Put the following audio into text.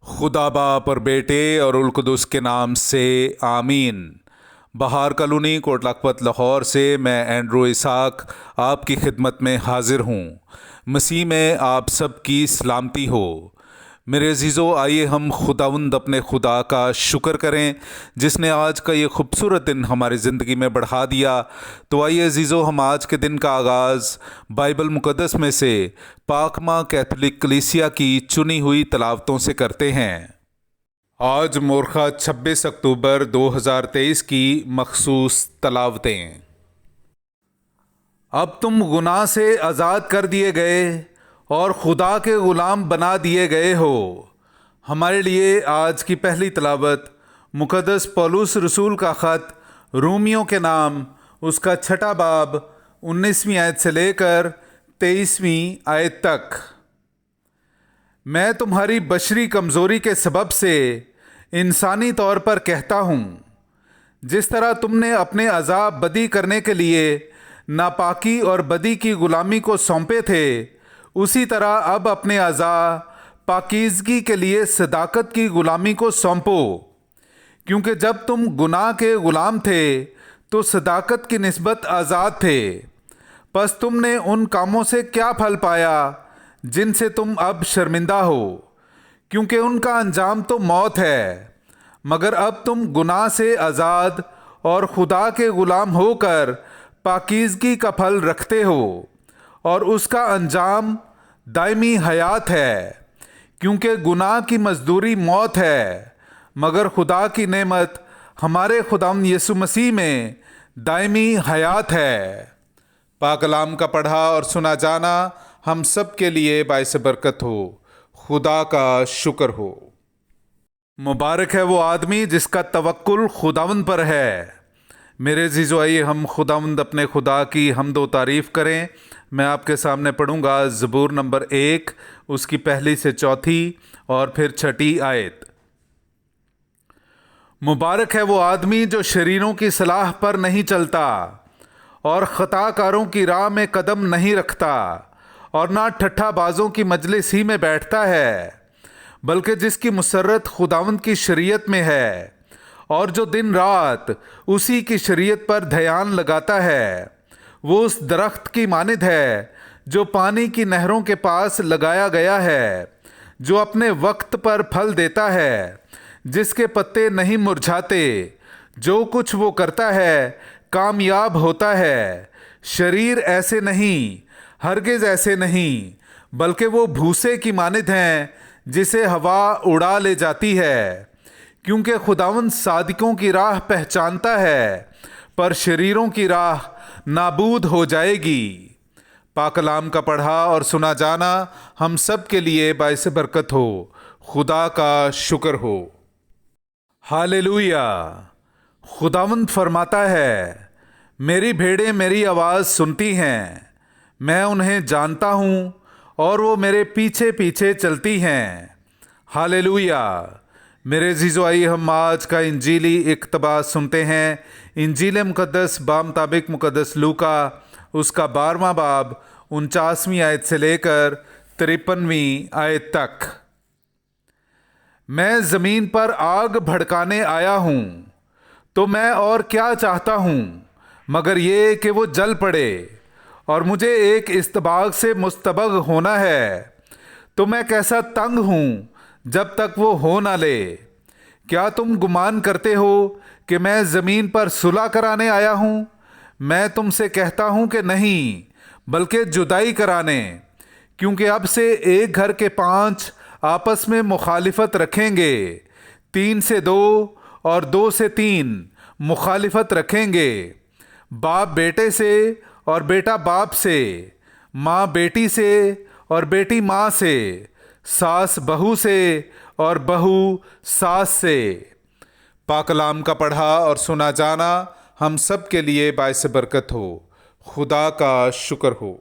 खुदा बाप और बेटे और उल कुदुस के नाम से आमीन। बहार कॉलोनी कोट लखपत लाहौर से मैं एंड्रू इसाक आपकी खिदमत में हाजिर हूँ। मसीह में आप सब की सलामती हो। मेरे अजीज़ों, आइए हम खुदावंद अपने खुदा का शुक्र करें जिसने आज का ये खूबसूरत दिन हमारी ज़िंदगी में बढ़ा दिया। तो आइए अजीज़ों, हम आज के दिन का आगाज़ बाइबल मुक़द्दस में से पाक माँ कैथोलिक कलीसिया की चुनी हुई तलावतों से करते हैं। आज मोरखा 26 अक्टूबर 2023 की मखसूस तलावतें। अब तुम गुनाह से आज़ाद कर दिए गए और खुदा के ग़ुलाम बना दिए गए हो। हमारे लिए आज की पहली तलावत मुक़द्दस पौलुस रसूल का ख़त रोमियों के नाम उसका 6 बाब 19वीं आयत से लेकर 23वीं आयत तक। मैं तुम्हारी बशरी कमज़ोरी के सबब से इंसानी तौर पर कहता हूँ, जिस तरह तुमने अपने अज़ाब बदी करने के लिए नापाकी और बदी की ग़ुलामी को सौंपे थे, उसी तरह अब अपने अज़ा पाकीज़गी के लिए सदाकत की ग़ुलामी को सौंपो। क्योंकि जब तुम गुनाह के ग़ुलाम थे तो सदाकत की निस्बत आज़ाद थे। बस तुमने उन कामों से क्या फल पाया जिनसे तुम अब शर्मिंदा हो, क्योंकि उनका अंजाम तो मौत है। मगर अब तुम गुनाह से आज़ाद और खुदा के ग़ुलाम होकर पाकीज़गी का फल रखते हो, और उसका अंजाम दायमी हयात है। क्योंकि गुनाह की मजदूरी मौत है, मगर खुदा की नेमत हमारे खुदावंद यीशु मसीह में दायमी हयात है। पाक कलाम का पढ़ा और सुना जाना हम सब के लिए बाइस बरकत हो। खुदा का शुक्र हो। मुबारक है वो आदमी जिसका तवक्कुल खुदावंद पर है। मेरे अज़ीज़ों, आइए हम खुदावंद अपने खुदा की हम्द व तारीफ़ करें। मैं आपके सामने पढ़ूंगा ज़बूर नंबर 1, उसकी पहली से चौथी और फिर 6ठी आयत। मुबारक है वो आदमी जो शरीरों की सलाह पर नहीं चलता और ख़ताकारों की राह में कदम नहीं रखता, और ना ठट्ठाबाजों की मजलिस ही में बैठता है, बल्कि जिसकी मुसर्रत खुदावंद की शरीयत में है, और जो दिन रात उसी की शरीयत पर ध्यान लगाता है। वो उस दरख्त की मानिद है जो पानी की नहरों के पास लगाया गया है, जो अपने वक्त पर फल देता है, जिसके पत्ते नहीं मुरझाते। जो कुछ वो करता है कामयाब होता है। शरीर ऐसे नहीं, हरगिज़ ऐसे नहीं, बल्कि वो भूसे की मानिद हैं जिसे हवा उड़ा ले जाती है। क्योंकि खुदावंद सादिकों की राह पहचानता है, पर शरीरों की राह नाबूद हो जाएगी। पाक कलाम का पढ़ा और सुना जाना हम सब के लिए बाइस बरकत हो। खुदा का शुक्र हो। हालेलुया। खुदावंद फरमाता है, मेरी भेड़ें मेरी आवाज़ सुनती हैं, मैं उन्हें जानता हूँ और वो मेरे पीछे पीछे चलती हैं। हालेलुया। मेरे अज़ीज़ों, आइए हम आज का इंजीली इक़्तिबास सुनते हैं। इंजील मुक़द्दस बामुताबिक मुक़द्दस लूका उसका 12वां बाब 49वीं आयत से लेकर 53वीं आयत तक। मैं ज़मीन पर आग भड़काने आया हूँ, तो मैं और क्या चाहता हूँ मगर ये कि वो जल पड़े, और मुझे एक इस्तबाग से मुस्तबग होना है। तो मैं कैसा तंग हूँ जब तक वो हो ना ले। क्या तुम गुमान करते हो कि मैं ज़मीन पर सुलह कराने आया हूँ? मैं तुमसे कहता हूँ कि नहीं, बल्कि जुदाई कराने। क्योंकि अब से एक घर के 5 आपस में मुखालिफत रखेंगे, 3 से 2 और 2 से 3 मुखालिफत रखेंगे। बाप बेटे से और बेटा बाप से, माँ बेटी से और बेटी माँ से, सास बहू से और बहू सास से। पाक कलाम का पढ़ा और सुना जाना हम सब के लिए बाइस बरकत हो। खुदा का शुक्र हो।